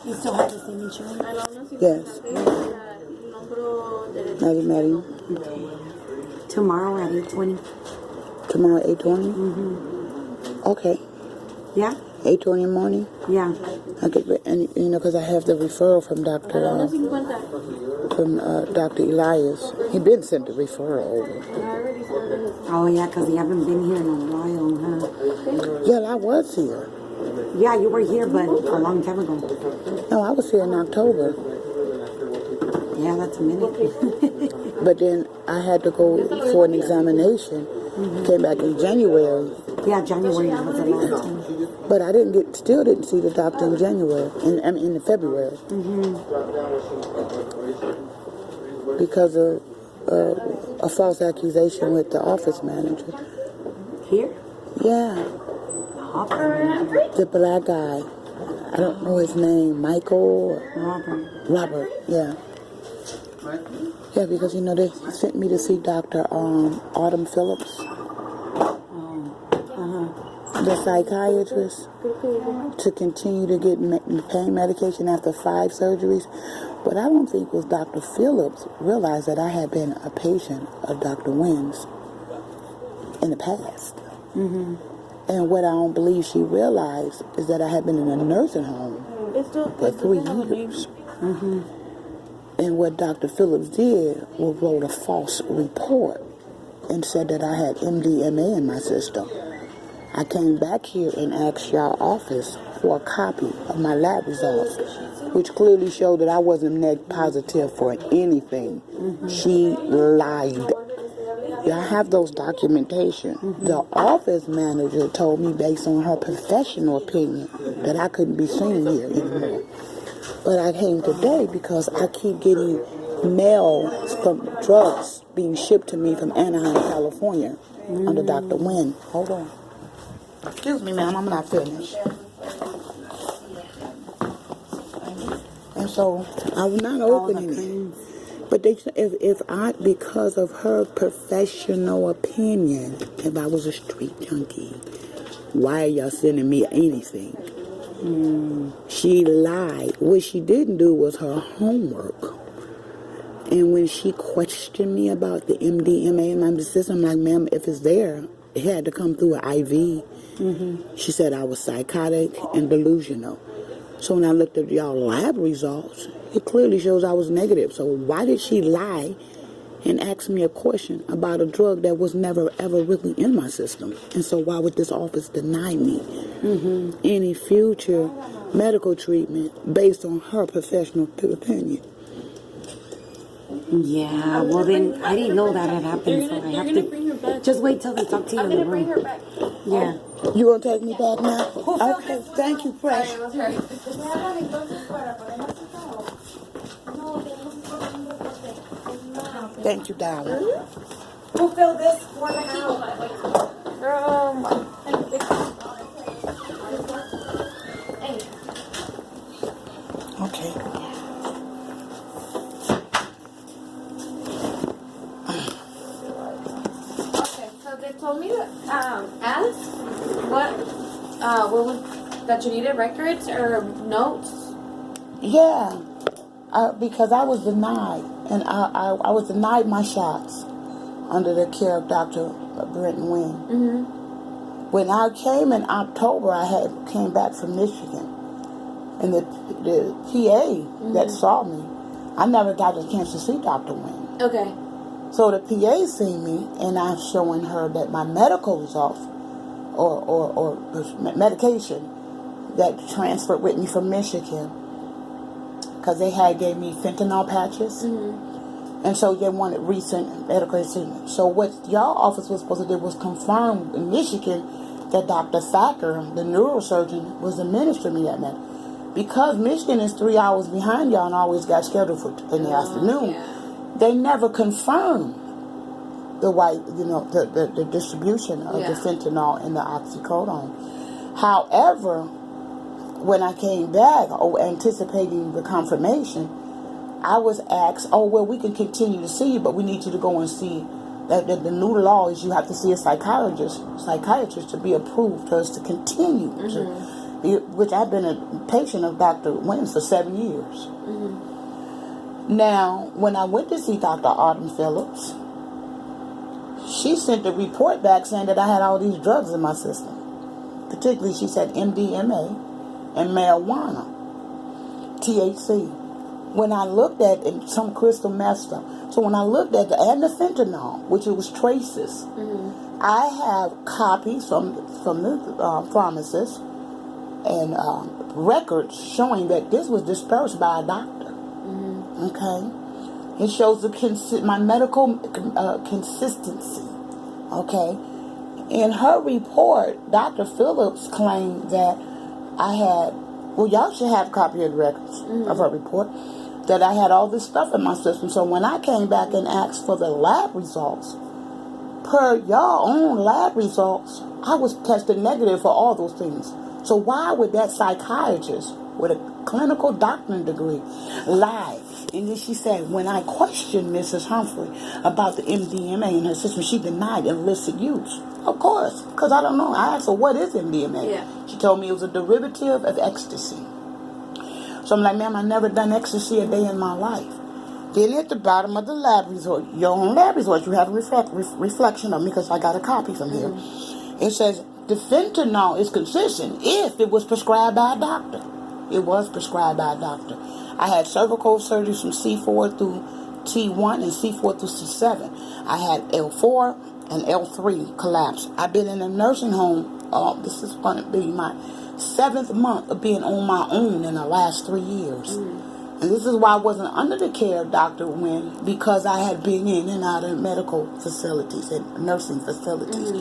You still have the same insurance? Yes. Maddie. Tomorrow at 8:20. Tomorrow at 8:20? Mm-hmm. Okay. Yeah? 8:20 in the morning? Yeah. I could, and you know, because I have the referral from Dr. Elias. He been sent the referral over. Oh, yeah, because you haven't been here in a while, huh? Yeah, I was here. Yeah, you were here, but a long time ago. No, I was here in October. Yeah, that's a minute. But then I had to go for an examination. Came back in January. Yeah, January was a long time. But I still didn't see the doctor in January, in February. Because of a false accusation with the office manager. Here? Yeah. The black guy. I don't know his name. Michael? Robert, yeah. Yeah, because, you know, they sent me to see Dr. Autumn Phillips. The psychiatrist, to continue to get pain medication after 5 surgeries. But I don't think it was Dr. Phillips realized that I had been a patient of Dr. Wynn's in the past. And what I don't believe she realized is that I had been in a nursing home for 3 years. And what Dr. Phillips did was wrote a false report and said that I had MDMA in my system. I came back here and asked y'all office for a copy of my lab results, which clearly showed that I wasn't neg positive for anything. She lied. Yeah, I have those documentation. The office manager told me, based on her professional opinion, that I couldn't be seen here anymore. But I came today because I keep getting mail from drugs being shipped to me from Anaheim, California, under Dr. Wynn. Hold on. Excuse me, ma'am, I'm not finished. And so I was not opening it. But they, if I, because of her professional opinion, if I was a street junkie, why are y'all sending me anything? She lied. What she didn't do was her homework. And when she questioned me about the MDMA in my system, I'm like, ma'am, if it's there, it had to come through an IV. She said I was psychotic and delusional. So when I looked at y'all lab results, it clearly shows I was negative. So why did she lie and ask me a question about a drug that was never ever really in my system? And so why would this office deny me any future medical treatment based on her professional opinion? Yeah, well then, I didn't know that had happened, so I have to just wait till they talk to you in the room. Yeah. You gonna take me back now? Okay, thank you, Precious. Thank you, darling. Who filled this one out? Okay. They told me to ask what was that you needed, records or notes? Yeah, because I was denied, and I was denied my shots under the care of Dr. Wynn. When I came in October, I came back from Michigan, and the PA that saw me, I never got a chance to see Dr. Wynn. Okay. So the PA seen me, and I'm showing her that my medical results, or medication that transferred with me from Michigan, because they gave me fentanyl patches, and so they wanted recent medication. So what y'all office was supposed to do was confirm in Michigan that Dr. Thacker, the neurosurgeon, was administering me that med. Because Michigan is 3 hours behind y'all and always got scheduled for in the afternoon. Yeah. They never confirmed the the distribution of the fentanyl and the oxycodone. However, when I came back, anticipating the confirmation, I was asked, we can continue to see you, but we need you to go and see that the new law is you have to see a psychiatrist to be approved for us to continue. which I've been a patient of Dr. Wynn for 7 years. Now, when I went to see Dr. Autumn Phillips, she sent a report back saying that I had all these drugs in my system. Particularly, she said MDMA and marijuana, THC. When I looked at it, some crystal meth stuff. So when I looked at and the fentanyl, which it was traces, I have copies from the pharmacist and records showing that this was dispersed by a doctor. Okay, it shows my medical consistency. Okay, in her report, Dr. Phillips claimed that I had. Well, y'all should have a copy of the records of her report. That I had all this stuff in my system. So when I came back and asked for the lab results, per y'all own lab results, I was tested negative for all those things. So why would that psychiatrist with a clinical doctorate degree lie? And then she said, when I questioned Mrs. Humphrey about the MDMA in her system, she denied illicit use. Of course, because I don't know. I asked her, what is MDMA? Yeah. She told me it was a derivative of ecstasy. So I'm like, ma'am, I've never done ecstasy a day in my life. Then at the bottom of the lab result, your own lab results, you have a reflection of me because I got a copy from here. It says the fentanyl is consistent if it was prescribed by a doctor. It was prescribed by a doctor. I had cervical surgery from C4 through T1 and C4 through C7. I had L4 and L3 collapse. I've been in a nursing home. This is going to be my 7th month of being on my own in the last 3 years. And this is why I wasn't under the care of Dr. Wynn, because I had been in and out of medical facilities and nursing facilities.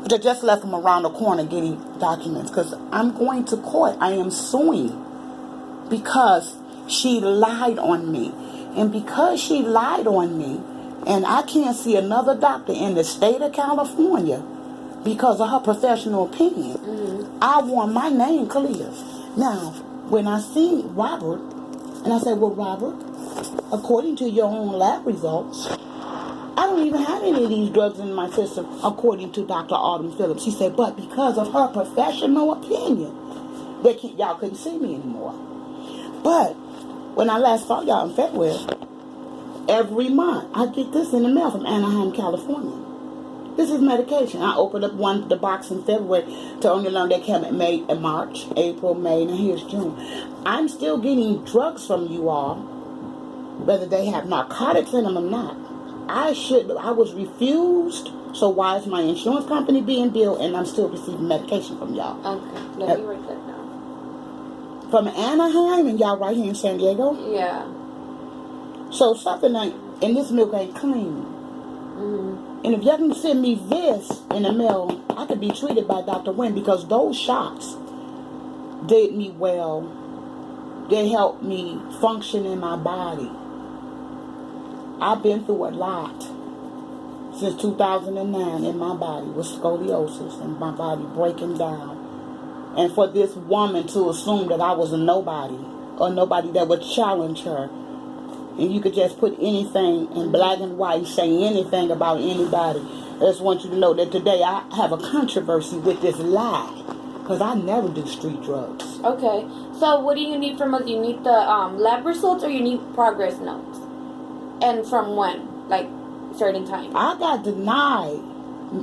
Which I just left from around the corner getting documents, because I'm going to court. I am suing because she lied on me. And because she lied on me, and I can't see another doctor in the state of California because of her professional opinion, I want my name clear. Now, when I see Robert, and I say, well, Robert, according to your own lab results, I don't even have any of these drugs in my system, according to Dr. Autumn Phillips. She said, but because of her professional opinion, y'all couldn't see me anymore. But when I last saw y'all in February, every month I get this in the mail from Anaheim, California. This is medication. I opened up the box in February to only learn they came in March, April, May, and here's June. I'm still getting drugs from you all, whether they have narcotics in them or not. I was refused, so why is my insurance company being billed and I'm still receiving medication from y'all? Okay, let me write that down. From Anaheim and y'all right here in San Diego? Yeah. So something like, and this milk ain't clean. And if y'all can send me this in the mail, I could be treated by Dr. Wynn, because those shots did me well. They helped me function in my body. I've been through a lot since 2009 in my body with scoliosis and my body breaking down. And for this woman to assume that I was a nobody, or nobody that would challenge her, and you could just put anything in black and white, say anything about anybody. I just want you to know that today I have a controversy with this lie, because I never do street drugs. Okay, so what do you need from us? You need the lab results, or you need progress notes? And from when? Like, certain time? I got denied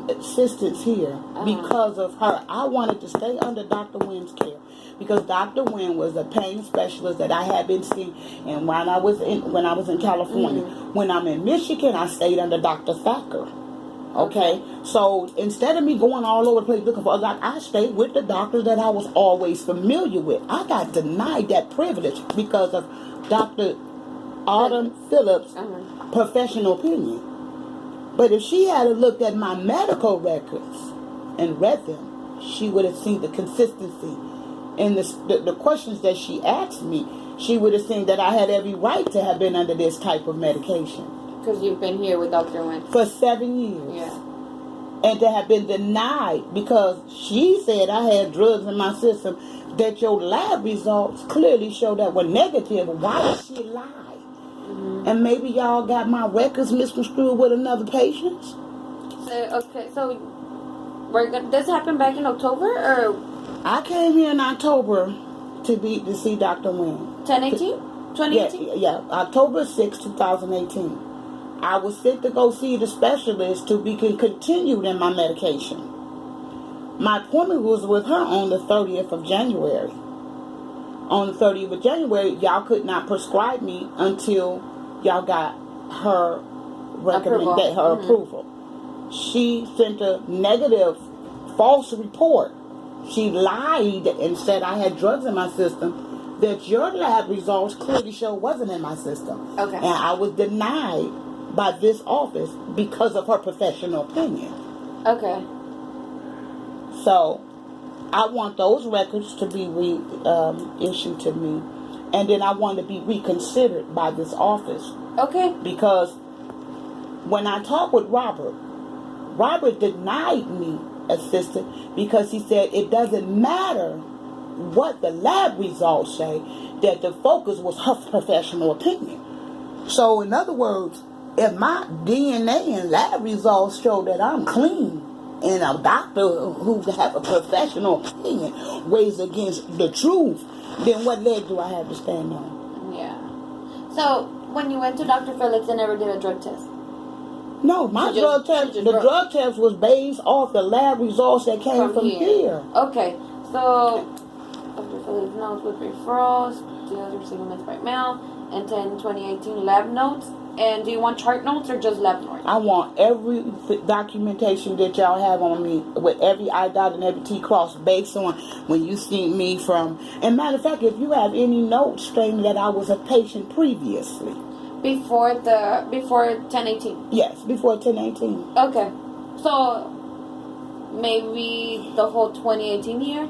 assistance here because of her. I wanted to stay under Dr. Wynn's care, because Dr. Wynn was a pain specialist that I had been seeing. And when I was in California, when I'm in Michigan, I stayed under Dr. Thacker. Okay, so instead of me going all over the place looking for others, I stayed with the doctors that I was always familiar with. I got denied that privilege because of Dr. Autumn Phillips' professional opinion. But if she had looked at my medical records and read them, she would have seen the consistency in the questions that she asked me. She would have seen that I had every right to have been under this type of medication. Because you've been here with Dr. Wynn for 7 years. Yeah. And to have been denied because she said I had drugs in my system that your lab results clearly show that were negative. Why did she lie? And maybe y'all got my records misconstrued with another patient? So this happened back in October, or? I came here in October to see Dr. Wynn. 2018? Yeah, October 6, 2018. I was sent to go see the specialist to be continued in my medication. My appointment was with her on the 30th of January. On the 30th of January, y'all could not prescribe me until y'all got her approval. She sent a negative, false report. She lied and said I had drugs in my system that your lab results clearly show wasn't in my system. Okay. And I was denied by this office because of her professional opinion. Okay. So, I want those records to be issued to me. And then I want to be reconsidered by this office. Okay. Because when I talked with Robert denied me assistance because he said it doesn't matter what the lab results say, that the focus was her professional opinion. So, in other words, if my DNA and lab results show that I'm clean, and a doctor who have a professional opinion weighs against the truth, then what leg do I have to stand on? Yeah. So, when you went to Dr. Phillips, they never did a drug test? No, the drug test was based off the lab results that came from here. Okay. So, Dr. Phillips notes with referrals, the other receiving by mail, and 2018 lab notes. And do you want chart notes or just lab notes? I want every documentation that y'all have on me with every I dot and every T cross based on when you see me from. And matter of fact, if you have any notes stating that I was a patient previously. Before 1018? Yes, before 1018. Okay. So, maybe the whole 2018 year?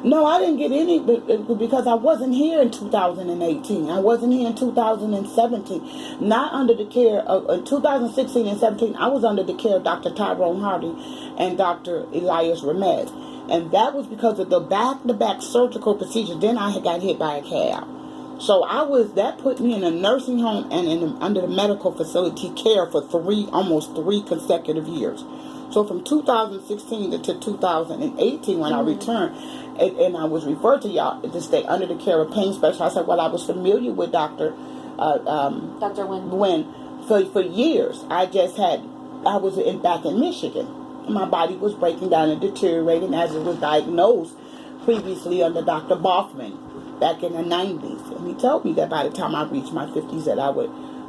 No, I didn't get any because I wasn't here in 2018. I wasn't here in 2017. Not under the care of 2016 and 17. I was under the care of Dr. Tyrone Hardy and Dr. Elias Ramez. And that was because of the back-to-back surgical procedure. Then I got hit by a cab. So that put me in a nursing home and under the medical facility care for almost three consecutive years. So from 2016 to 2018 when I returned, and I was referred to y'all to stay under the care of pain specialist. I said, well, I was familiar with Dr. Wynn for years. I was back in Michigan. My body was breaking down and deteriorating as it was diagnosed previously under Dr. Boffman back in the 90s. And he told me that by the time I reached my 50s that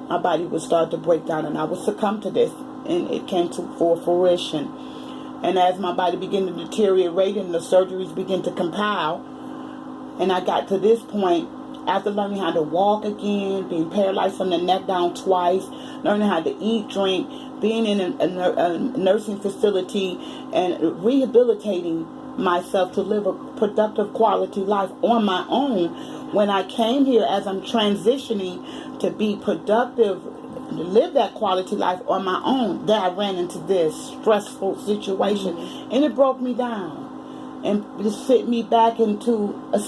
my body would start to break down and I would succumb to this. And it came to fruition. And as my body began to deteriorate and the surgeries began to compile, and I got to this point, after learning how to walk again, being paralyzed from the neck down twice, learning how to eat, drink, being in a nursing facility, and rehabilitating myself to live a productive quality life on my own. When I came here as I'm transitioning to be productive, to live that quality life on my own, that I ran into this stressful situation, and it broke me down and just fit me back into a